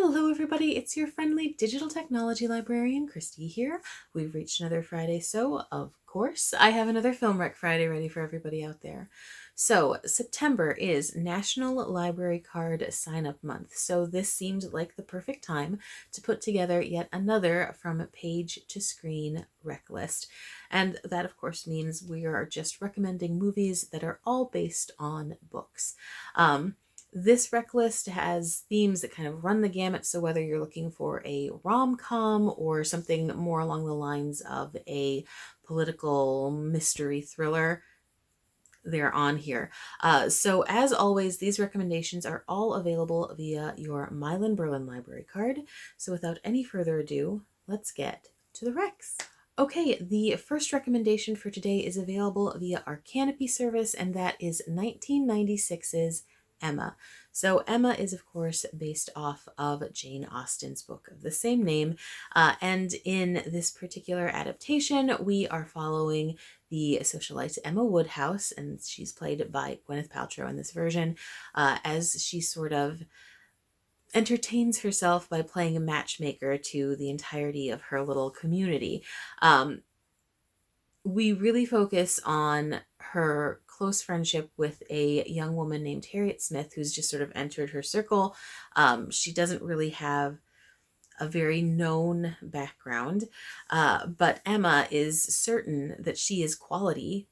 Hello everybody, it's your friendly digital technology librarian, Christy here. We've reached another Friday, so of course I have another Film Rec Friday ready for everybody out there. So September is National Library Card Sign-Up Month, so this seemed like the perfect time to put together yet another From Page to Screen rec list. And that of course means we are just recommending movies that are all based on books. This rec list has themes that kind of run the gamut, so whether you're looking for a rom-com or something more along the lines of a political mystery thriller, they're on here. So as always, these recommendations are all available via your Milan-Berlin library card. So without any further ado, let's get to the recs. Okay, the first recommendation for today is available via our Canopy service, and that is 1996's Emma. So Emma is, of course, based off of Jane Austen's book of the same name. And in this particular adaptation, we are following the socialite Emma Woodhouse, and she's played by Gwyneth Paltrow in this version, as she sort of entertains herself by playing a matchmaker to the entirety of her little community. We really focus on her close friendship with a young woman named Harriet Smith, who's just sort of entered her circle. She doesn't really have a very known background, but Emma is certain that she is quality,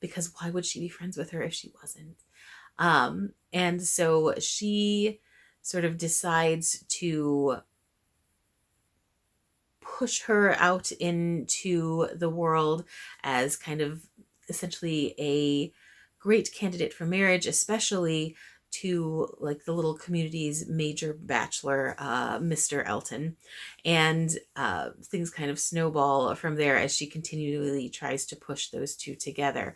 because why would she be friends with her if she wasn't? And so she sort of decides to push her out into the world as kind of essentially a great candidate for marriage, especially to like the little community's major bachelor, Mr. Elton. And things kind of snowball from there as she continually tries to push those two together.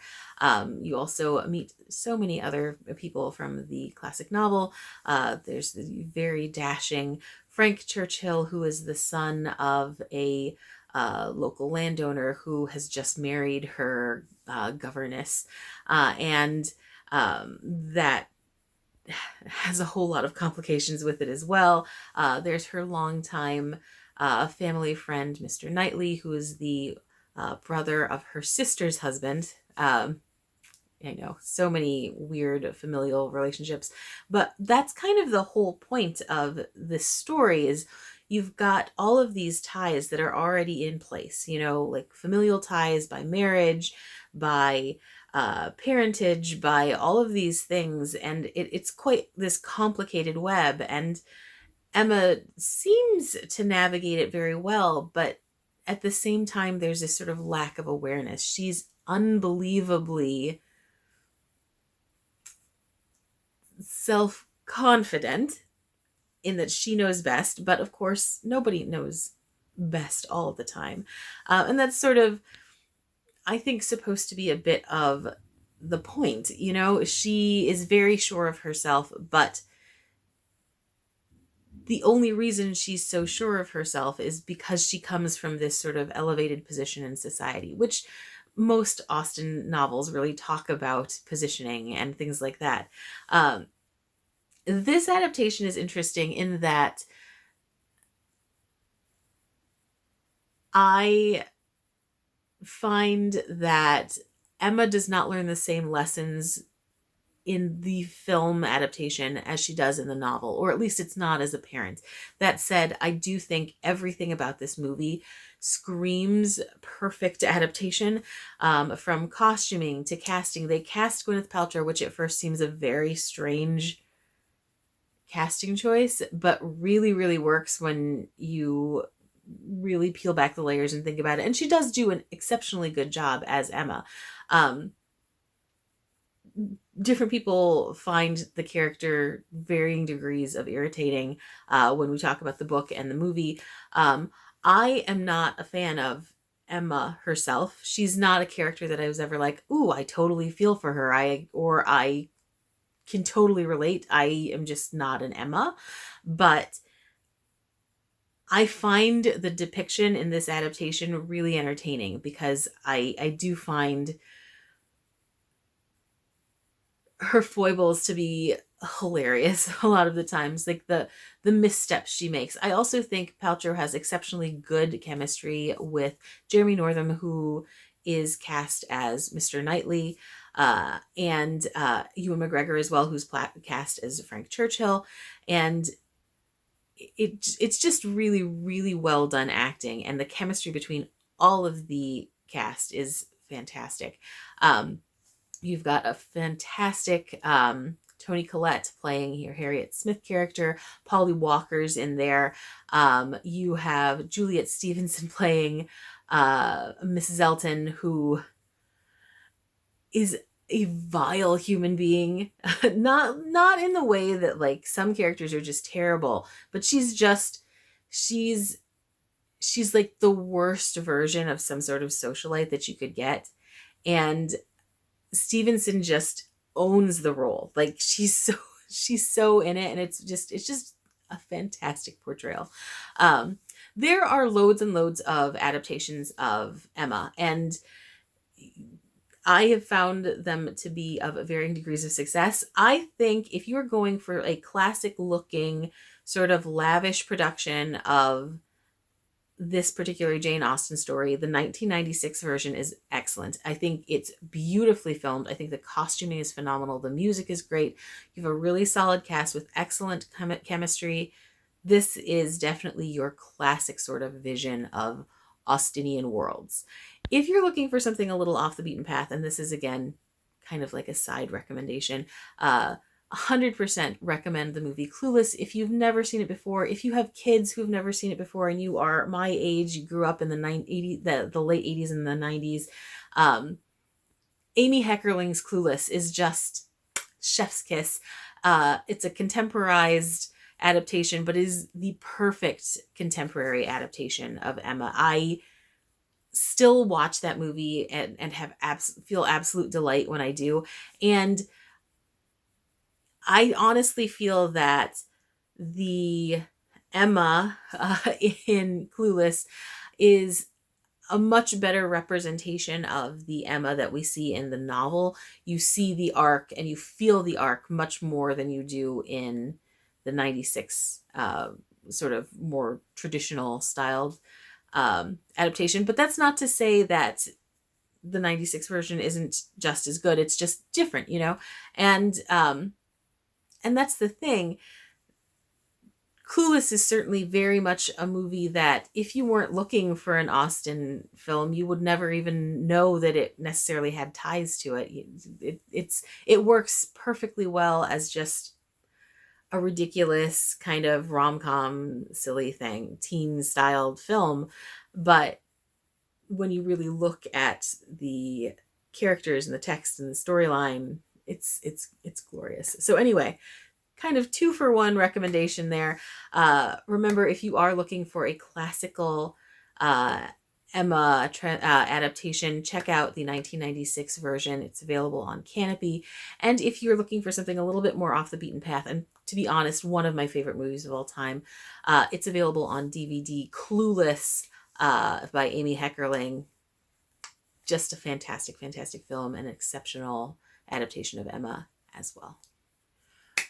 You also meet so many other people from the classic novel. There's the very dashing Frank Churchill, who is the son of a local landowner who has just married her governess. And that has a whole lot of complications with it as well. There's her longtime family friend, Mr. Knightley, who is the brother of her sister's husband. I know, so many weird familial relationships, but that's kind of the whole point of this story is you've got all of these ties that are already in place, you know, like familial ties by marriage, by parentage, by all of these things. And it's quite this complicated web. And Emma seems to navigate it very well, but at the same time, there's this sort of lack of awareness. She's unbelievably self-confident in that she knows best, but of course nobody knows best all the time. And that's sort of, I think, supposed to be a bit of the point. You know, she is very sure of herself, but the only reason she's so sure of herself is because she comes from this sort of elevated position in society, which most Austen novels really talk about positioning and things like that. This adaptation is interesting in that I find that Emma does not learn the same lessons in the film adaptation as she does in the novel, or at least it's not as apparent. That said, I do think everything about this movie screams perfect adaptation, from costuming to casting. They cast Gwyneth Paltrow, which at first seems a very strange casting choice, but really, really works when you really peel back the layers and think about it. And she does do an exceptionally good job as Emma. Different people find the character varying degrees of irritating when we talk about the book and the movie. I am not a fan of Emma herself. She's not a character that I was ever like, ooh, I totally feel for her. I can totally relate. I am just not an Emma. But I find the depiction in this adaptation really entertaining because I do find her foibles to be hilarious a lot of the times, like the missteps she makes. I also think Paltrow has exceptionally good chemistry with Jeremy Northam, who is cast as Mr. Knightley, and Ewan McGregor as well, who's cast as Frank Churchill. And it's just really, really well done acting, and the chemistry between all of the cast is fantastic. um, you've got a fantastic Toni Collette playing your Harriet Smith character. Polly Walker's in there. You have Juliet Stevenson playing Mrs. Elton, who is a vile human being. Not in the way that like some characters are just terrible, but she's she's like the worst version of some sort of socialite that you could get. And Stevenson just owns the role. Like she's so in it, and it's just a fantastic portrayal. Um, there are loads and loads of adaptations of Emma, and I have found them to be of varying degrees of success. I think if you're going for a classic looking, sort of lavish production of this particular Jane Austen story, the 1996 version is excellent. I think it's beautifully filmed. I think the costuming is phenomenal. The music is great. You have a really solid cast with excellent chemistry. This is definitely your classic sort of vision of Austinian worlds. If you're looking for something a little off the beaten path, and this is again kind of like a side recommendation, 100% recommend the movie Clueless if you've never seen it before. If you have kids who've never seen it before and you are my age, you grew up in the the late 80s and the 90s, Amy Heckerling's Clueless is just chef's kiss. It's a contemporized adaptation, but is the perfect contemporary adaptation of Emma. I still watch that movie and have feel absolute delight when I do. And I honestly feel that the Emma in Clueless is a much better representation of the Emma that we see in the novel. You see the arc and you feel the arc much more than you do in the 96 sort of more traditional styled adaptation. But that's not to say that the 96 version isn't just as good. It's just different, you know? And that's the thing. Clueless is certainly very much a movie that if you weren't looking for an Austen film, you would never even know that it necessarily had ties to it. It works perfectly well as just a ridiculous kind of rom-com silly thing, teen styled film. But when you really look at the characters and the text and the storyline, it's glorious. So anyway, kind of 2-for-1 recommendation there. Remember, if you are looking for a classical Emma adaptation, check out the 1996 version. It's available on Canopy. And if you're looking for something a little bit more off the beaten path, and to be honest, one of my favorite movies of all time, it's available on DVD. Clueless by Amy Heckerling. Just a fantastic, fantastic film and an exceptional adaptation of Emma as well.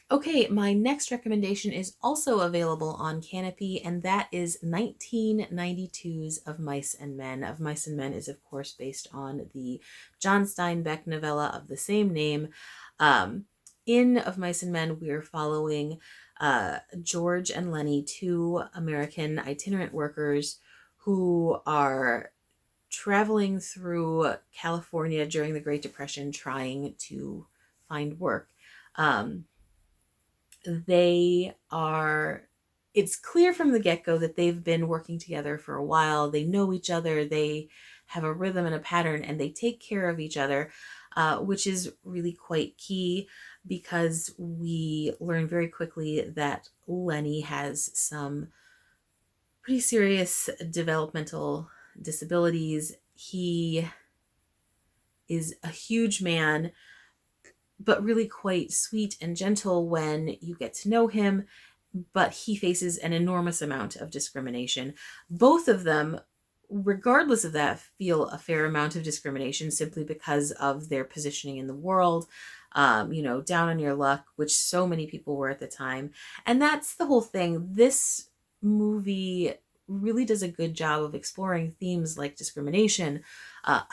Okay, my next recommendation is also available on Canopy, and that is 1992's Of Mice and Men. Of Mice and Men is, of course, based on the John Steinbeck novella of the same name. In Of Mice and Men, we're following George and Lenny, two American itinerant workers who are traveling through California during the Great Depression trying to find work. It's clear from the get-go that they've been working together for a while. They know each other, they have a rhythm and a pattern, and they take care of each other, which is really quite key because we learn very quickly that Lenny has some pretty serious developmental disabilities. He is a huge man, but really quite sweet and gentle when you get to know him, but he faces an enormous amount of discrimination. Both of them, regardless of that, feel a fair amount of discrimination simply because of their positioning in the world. down on your luck, which so many people were at the time. And that's the whole thing. This movie really does a good job of exploring themes like discrimination,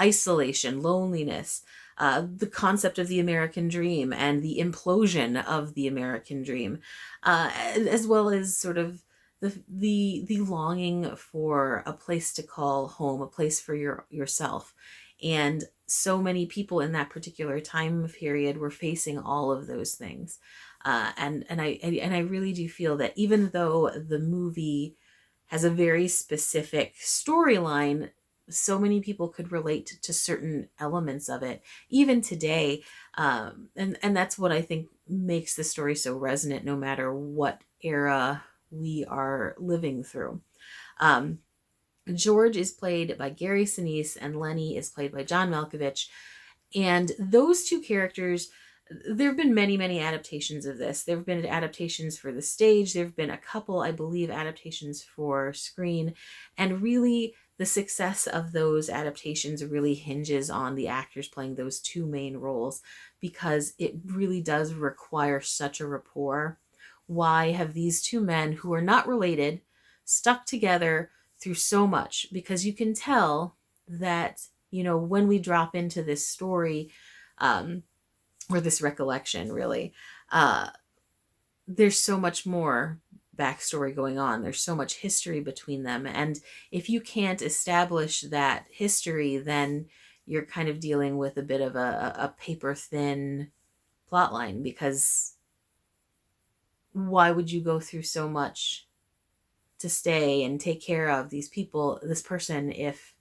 isolation, loneliness, the concept of the American dream and the implosion of the American dream, as well as sort of the longing for a place to call home, a place for yourself. And so many people in that particular time period were facing all of those things. And I really do feel that even though the movie has a very specific storyline, so many people could relate to certain elements of it, even today. And that's what I think makes the story so resonant, no matter what era we are living through. Um, George is played by Gary Sinise, and Lenny is played by John Malkovich. And those two characters, there have been many, many adaptations of this. There have been adaptations for the stage. There have been a couple, I believe, adaptations for screen. And really, the success of those adaptations really hinges on the actors playing those two main roles, because it really does require such a rapport. Why have these two men who are not related stuck together through so much? Because you can tell that, when we drop into this story, or this recollection, really, uh, there's so much more backstory going on. There's so much history between them. And if you can't establish that history, then you're kind of dealing with a bit of a paper thin plot line, because why would you go through so much to stay and take care of these people, this person, if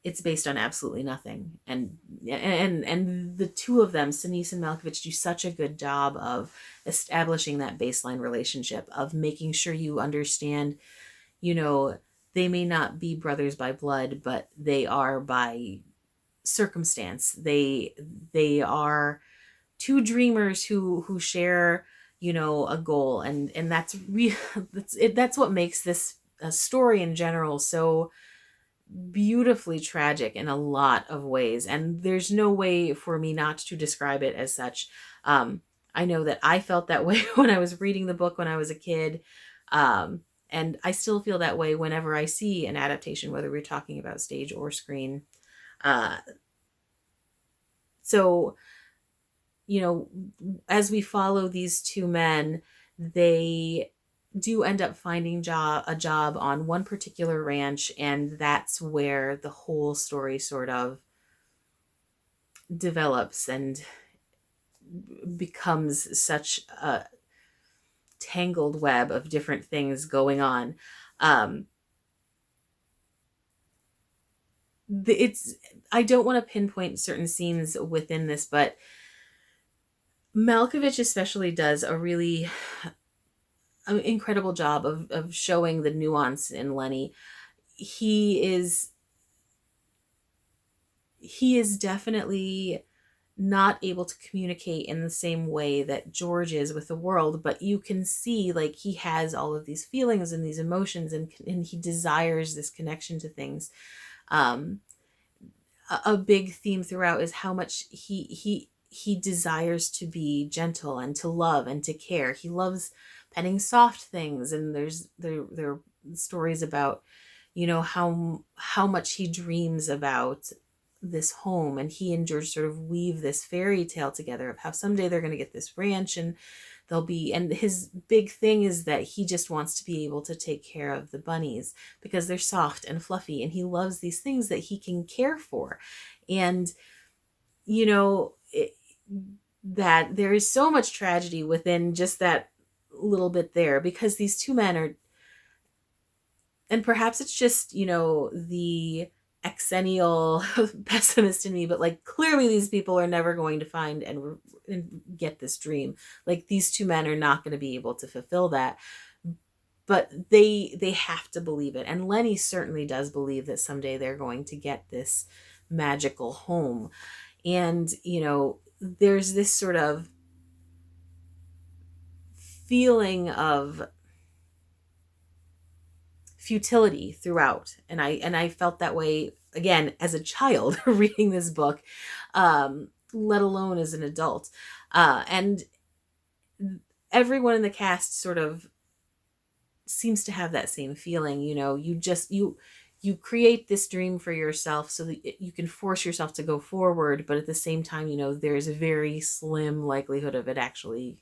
it's based on absolutely nothing? And the two of them, Sinise and Malkovich, do such a good job of establishing that baseline relationship, of making sure you understand, you know they may not be brothers by blood, but they are by circumstance. They are two dreamers who share, a goal. And that's that's what makes this story in general so beautifully tragic in a lot of ways. And there's no way for me not to describe it as such. I know that I felt that way when I was reading the book when I was a kid. And I still feel that way whenever I see an adaptation, whether we're talking about stage or screen. Uh, so, as we follow these two men, they do end up finding a job on one particular ranch, and that's where the whole story sort of develops and becomes such a tangled web of different things going on. Um, it's I don't want to pinpoint certain scenes within this, but Malkovich especially does a really incredible job of showing the nuance in Lenny. He is definitely not able to communicate in the same way that George is with the world, but you can see, like, he has all of these feelings and these emotions, and he desires this connection to things. Um, a big theme throughout is how much he desires to be gentle and to love and to care. He loves petting soft things, and there are stories about, how much he dreams about this home, and he and George sort of weave this fairy tale together of how someday they're going to get this ranch, and and his big thing is that he just wants to be able to take care of the bunnies because they're soft and fluffy, and he loves these things that he can care for. And you know it, that there is so much tragedy within just that little bit there, because these two men are, and perhaps it's just, the exennial pessimist in me, but like, clearly these people are never going to find and get this dream. Like, these two men are not going to be able to fulfill that, but they have to believe it. And Lenny certainly does believe that someday they're going to get this magical home. And there's this sort of feeling of futility throughout, and I felt that way again as a child reading this book. let alone as an adult. And everyone in the cast sort of seems to have that same feeling. You create this dream for yourself so that you can force yourself to go forward, but at the same time, there's a very slim likelihood of it actually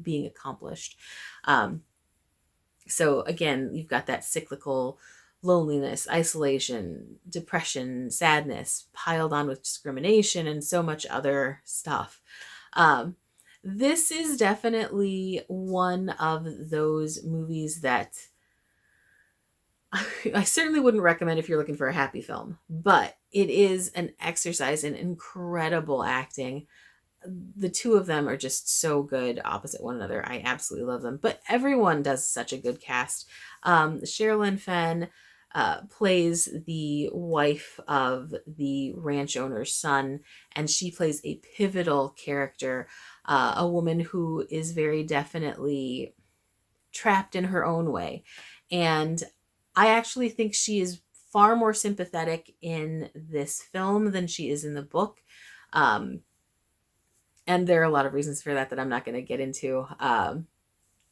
being accomplished. um, so again, you've got that cyclical loneliness, isolation, depression, sadness piled on with discrimination and so much other stuff. um, this is definitely one of those movies that I certainly wouldn't recommend if you're looking for a happy film, but it is an exercise in incredible acting. The two of them are just so good opposite one another. I absolutely love them. But everyone does such a good cast. Sherilyn Fenn plays the wife of the ranch owner's son, and she plays a pivotal character, a woman who is very definitely trapped in her own way. And I actually think she is far more sympathetic in this film than she is in the book. Um, and there are a lot of reasons for that I'm not going to get into.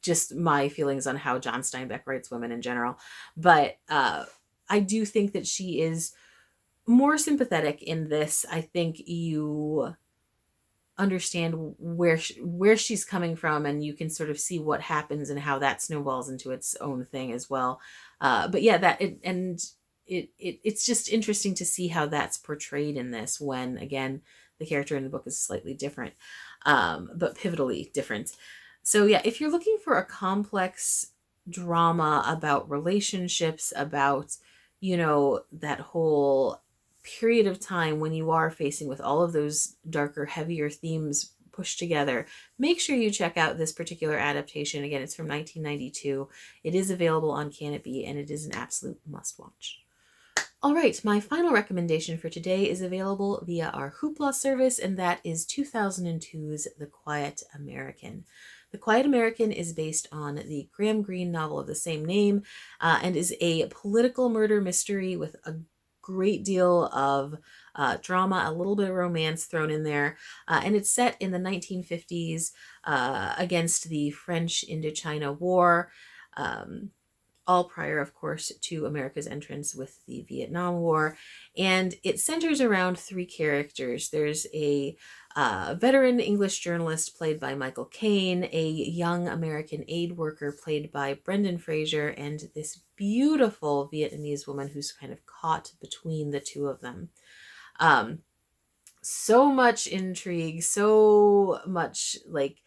Just my feelings on how John Steinbeck writes women in general. But I do think that she is more sympathetic in this. I think you understand where she's coming from, and you can sort of see what happens and how that snowballs into its own thing as well. But yeah, it's just interesting to see how that's portrayed in this, when again the character in the book is slightly different, but pivotally different. So yeah, if you're looking for a complex drama about relationships, about that whole period of time when you are facing with all of those darker, heavier themes pushed together, make sure you check out this particular adaptation. Again, it's from 1992. It is available on Canopy, and it is an absolute must-watch. All right, my final recommendation for today is available via our Hoopla service, and that is 2002's The Quiet American. The Quiet American is based on the Graham Greene novel of the same name, and is a political murder mystery with a great deal of drama, a little bit of romance thrown in there. And it's set in the 1950s against the French Indochina War, all prior, of course, to America's entrance with the Vietnam War. And it centers around three characters. There's a veteran English journalist played by Michael Caine, a young American aid worker played by Brendan Fraser, and this beautiful Vietnamese woman who's kind of caught between the two of them. So much intrigue, so much like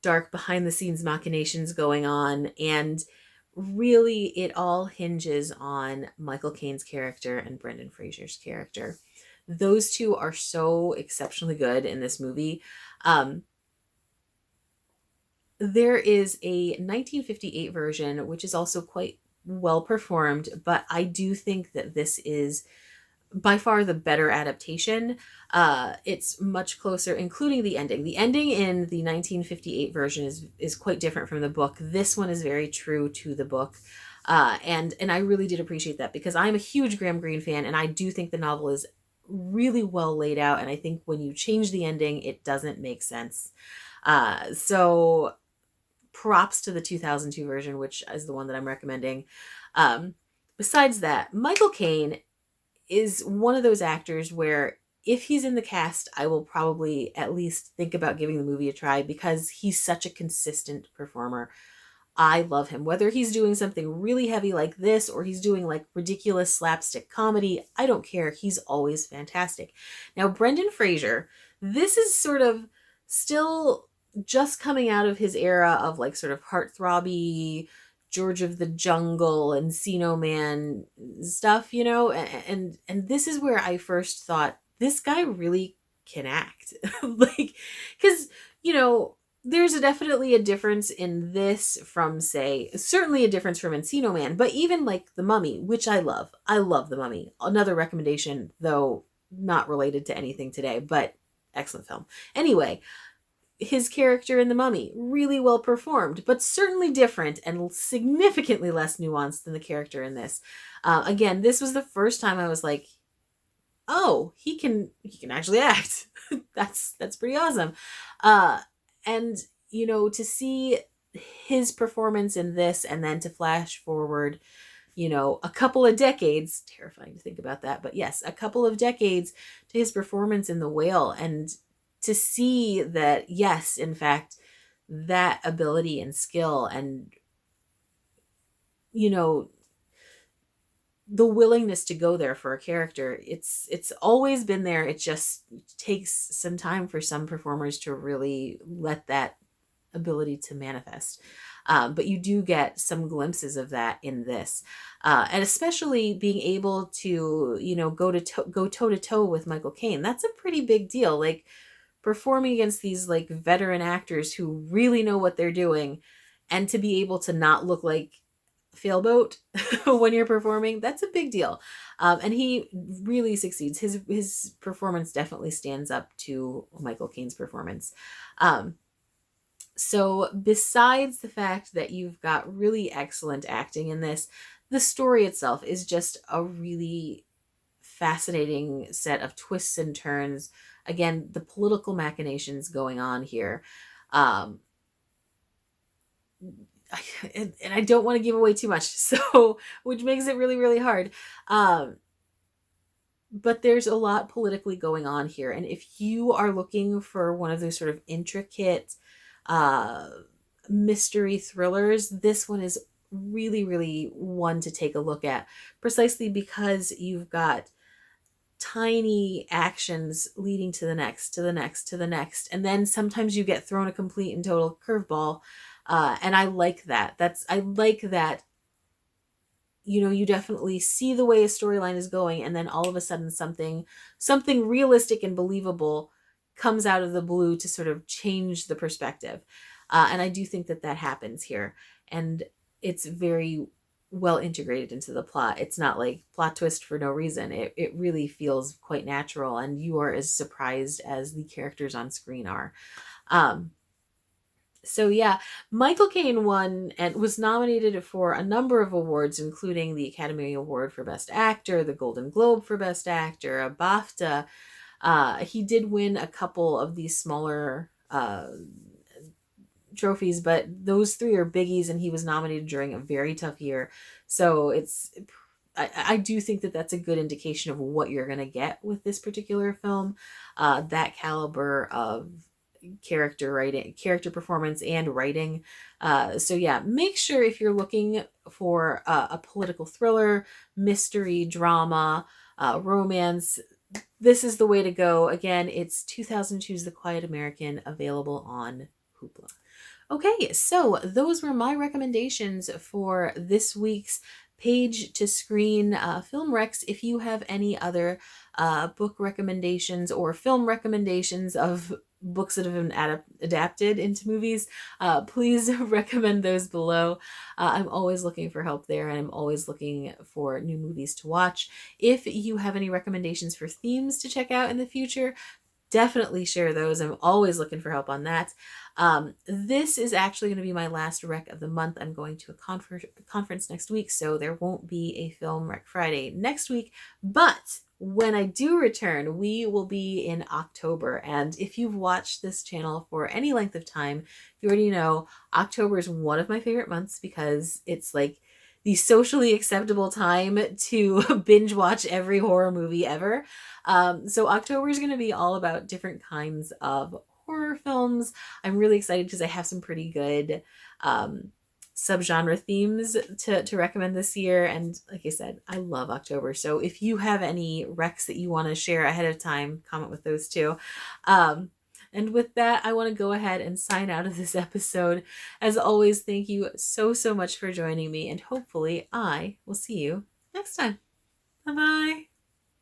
dark behind the scenes machinations going on, and really it all hinges on Michael Caine's character and Brendan Fraser's character. Those two are so exceptionally good in this movie. There is a 1958 version, which is also quite well performed, but I do think that this is by far the better adaptation. It's much closer, including the ending. The ending in the 1958 version is quite different from the book. This one is very true to the book. And I really did appreciate that, because I'm a huge Graham Greene fan, and I do think the novel is really well laid out. And I think when you change the ending, it doesn't make sense. So props to the 2002 version, which is the one that I'm recommending. Besides that, Michael Caine is one of those actors where if he's in the cast, I will probably at least think about giving the movie a try, because he's such a consistent performer. I love him. Whether he's doing something really heavy like this or he's doing like ridiculous slapstick comedy, I don't care. He's always fantastic. Now, Brendan Fraser, this is sort of still just coming out of his era of like sort of heartthrobby George of the Jungle and Encino Man stuff, and this is where I first thought, this guy really can act. Like, because, there's definitely a difference in this from, say, certainly a difference from Encino Man, but even like The Mummy, which I love. I love The Mummy. Another recommendation, though not related to anything today, but excellent film. Anyway, his character in The Mummy, really well performed, but certainly different and significantly less nuanced than the character in this. Again, this was the first time I was like, oh, he can actually act. That's pretty awesome. Uh, and to see his performance in this, and then to flash forward, a couple of decades, terrifying to think about that, but yes, a couple of decades to his performance in The Whale, and to see that, yes, in fact, that ability and skill and, you know, the willingness to go there for a character, it's always been there. It just takes some time for some performers to really let that ability to manifest. But you do get some glimpses of that in this, and especially being able to, go toe to toe with Michael Caine. That's a pretty big deal. Like, performing against these like veteran actors who really know what they're doing, and to be able to not look like failboat when you're performing, that's a big deal. And he really succeeds. His performance definitely stands up to Michael Caine's performance. So besides the fact that you've got really excellent acting in this, the story itself is just a really fascinating set of twists and turns. Again, the political machinations going on here. Um, and I don't want to give away too much, so which makes it really, really hard. But there's a lot politically going on here. And if you are looking for one of those sort of intricate uh, mystery thrillers, this one is really, really one to take a look at, precisely because you've got tiny actions leading to the next, to the next, to the next. And then sometimes you get thrown a complete and total curveball. And I like that. I like that, you definitely see the way a storyline is going, and then all of a sudden something realistic and believable comes out of the blue to sort of change the perspective. And I do think that happens here, and it's very well integrated into the plot. It's not like plot twist for no reason. It really feels quite natural, and you are as surprised as the characters on screen are. So yeah, Michael Caine won and was nominated for a number of awards, including the Academy Award for Best Actor, the Golden Globe for Best Actor, a BAFTA. He did win a couple of these smaller trophies, but those three are biggies, and he was nominated during a very tough year. So I do think that's a good indication of what you're going to get with this particular film. That caliber of character writing, character performance, and writing. So yeah, make sure, if you're looking for a political thriller, mystery, drama, romance, this is the way to go. Again, it's 2002's The Quiet American, available on Hoopla. Okay, so those were my recommendations for this week's page to screen film recs. If you have any other book recommendations or film recommendations of books that have been adapted into movies, please recommend those below. I'm always looking for help there, and I'm always looking for new movies to watch. If you have any recommendations for themes to check out in the future, definitely share those. I'm always looking for help on that. This is actually going to be my last rec of the month. I'm going to a conference next week, so there won't be a Film Rec Friday next week. But when I do return, we will be in October. And if you've watched this channel for any length of time, you already know October is one of my favorite months, because it's like the socially acceptable time to binge watch every horror movie ever. So October is going to be all about different kinds of horror films. I'm really excited because I have some pretty good subgenre themes to recommend this year. And like I said, I love October. So if you have any recs that you want to share ahead of time, comment with those too. And with that, I want to go ahead and sign out of this episode. As always, thank you so, so much for joining me, and hopefully I will see you next time. Bye-bye.